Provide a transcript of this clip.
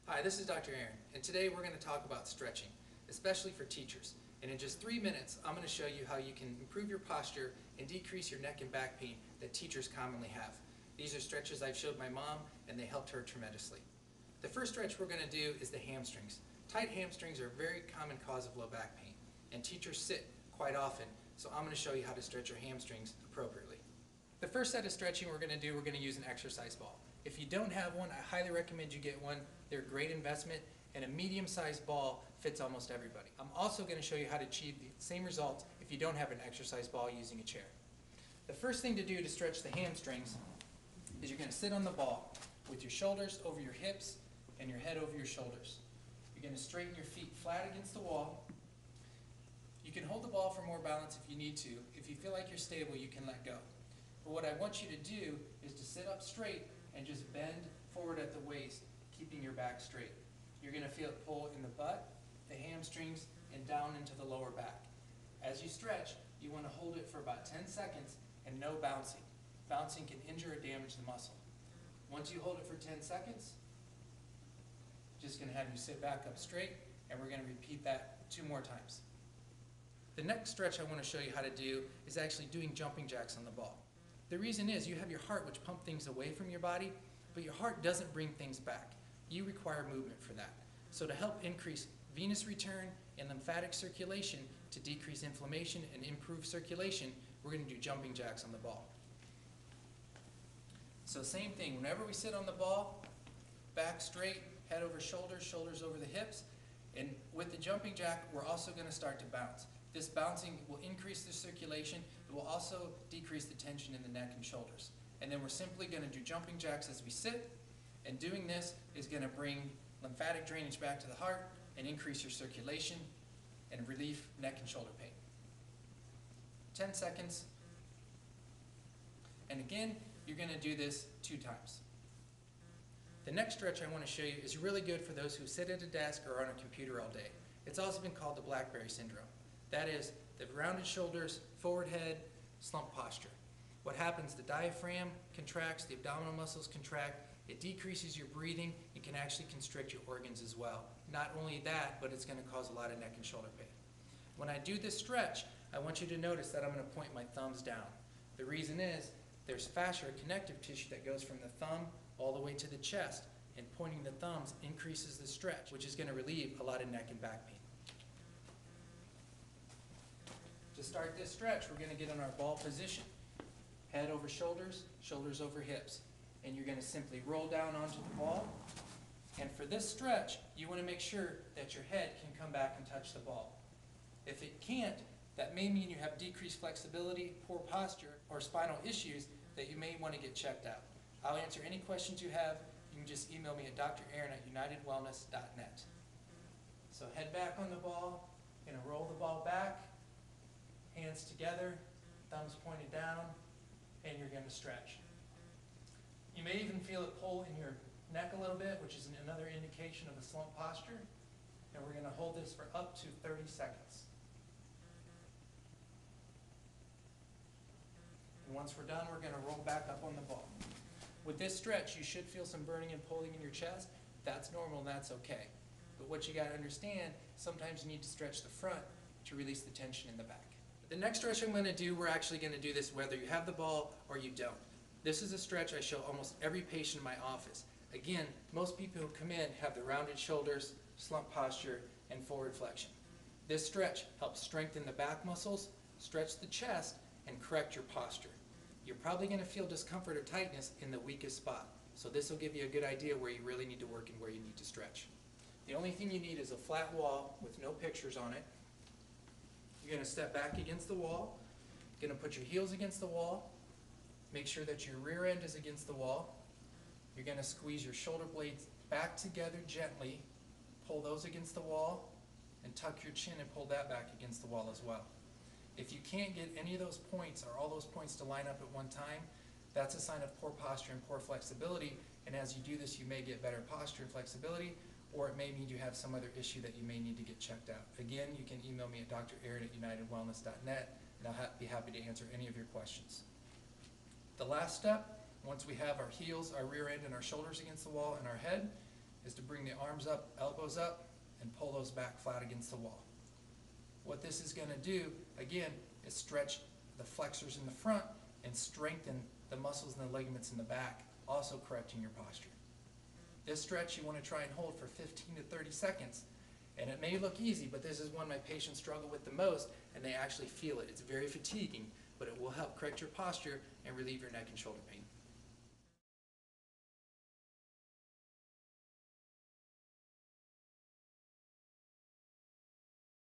Hi, this is Dr. Aaron, and today we're going to talk about stretching, especially for teachers. And in just 3 minutes, I'm going to show you how you can improve your posture and decrease your neck and back pain that teachers commonly have. These are stretches I've showed my mom, and they helped her tremendously. The first stretch we're going to do is the hamstrings. Tight hamstrings are a very common cause of low back pain, and teachers sit quite often, so I'm going to show you how to stretch your hamstrings appropriately. The first set of stretching we're going to use an exercise ball. If you don't have one, I highly recommend you get one. They're a great investment, and a medium-sized ball fits almost everybody. I'm also going to show you how to achieve the same results if you don't have an exercise ball using a chair. The first thing to do to stretch the hamstrings is you're going to sit on the ball with your shoulders over your hips and your head over your shoulders. You're going to straighten your feet flat against the wall. You can hold the ball for more balance if you need to. If you feel like you're stable, you can let go. But what I want you to do is to sit up straight and just bend forward at the waist, keeping your back straight. You're going to feel it pull in the butt, the hamstrings, and down into the lower back. As you stretch, you want to hold it for about 10 seconds and no bouncing. Bouncing can injure or damage the muscle. Once you hold it for 10 seconds, just going to have you sit back up straight, and we're going to repeat that 2 more times. The next stretch I want to show you how to do is actually doing jumping jacks on the ball. The reason is you have your heart, which pumps things away from your body, but your heart doesn't bring things back. You require movement for that. So to help increase venous return and lymphatic circulation, to decrease inflammation and improve circulation, we're going to do jumping jacks on the ball. So same thing, whenever we sit on the ball, back straight, head over shoulders, shoulders over the hips, and with the jumping jack, we're also going to start to bounce. This bouncing will increase the circulation. It will also decrease the tension in the neck and shoulders. And then we're simply going to do jumping jacks as we sit. And doing this is going to bring lymphatic drainage back to the heart and increase your circulation and relieve neck and shoulder pain. 10 seconds. And again, you're going to do this 2 times. The next stretch I want to show you is really good for those who sit at a desk or on a computer all day. It's also been called the Blackberry syndrome. That is the rounded shoulders, forward head, slump posture. What happens, the diaphragm contracts, the abdominal muscles contract, it decreases your breathing, it can actually constrict your organs as well. Not only that, but it's going to cause a lot of neck and shoulder pain. When I do this stretch, I want you to notice that I'm going to point my thumbs down. The reason is there's fascia or connective tissue that goes from the thumb all the way to the chest, and pointing the thumbs increases the stretch, which is going to relieve a lot of neck and back pain. To start this stretch, we're going to get in our ball position. Head over shoulders, shoulders over hips. And you're going to simply roll down onto the ball. And for this stretch, you want to make sure that your head can come back and touch the ball. If it can't, that may mean you have decreased flexibility, poor posture, or spinal issues that you may want to get checked out. I'll answer any questions you have. You can just email me at draaron@unitedwellness.net. So head back on the ball, going to roll the ball back, hands together, thumbs pointed down, and you're going to stretch. You may even feel it pull in your neck a little bit, which is another indication of a slump posture. And we're going to hold this for up to 30 seconds. And once we're done, we're going to roll back up on the ball. With this stretch, you should feel some burning and pulling in your chest. That's normal and that's okay. But what you got to understand, sometimes you need to stretch the front to release the tension in the back. The next stretch I'm going to do, we're actually going to do this whether you have the ball or you don't. This is a stretch I show almost every patient in my office. Again, most people who come in have the rounded shoulders, slump posture, and forward flexion. This stretch helps strengthen the back muscles, stretch the chest, and correct your posture. You're probably going to feel discomfort or tightness in the weakest spot. So this will give you a good idea where you really need to work and where you need to stretch. The only thing you need is a flat wall with no pictures on it. You're going to step back against the wall. You're going to put your heels against the wall. Make sure that your rear end is against the wall. You're going to squeeze your shoulder blades back together gently. Pull those against the wall and tuck your chin and pull that back against the wall as well. If you can't get any of those points or all those points to line up at one time, that's a sign of poor posture and poor flexibility. And as you do this, you may get better posture and flexibility, or it may mean you have some other issue that you may need to get checked out. Again, you can email me at draaron@unitedwellness.net, and I'll be happy to answer any of your questions. The last step, once we have our heels, our rear end, and our shoulders against the wall and our head, is to bring the arms up, elbows up, and pull those back flat against the wall. What this is going to do, again, is stretch the flexors in the front and strengthen the muscles and the ligaments in the back, also correcting your posture. This stretch you want to try and hold for 15 to 30 seconds. And it may look easy, but this is one my patients struggle with the most, and they actually feel it. It's very fatiguing, but it will help correct your posture and relieve your neck and shoulder pain.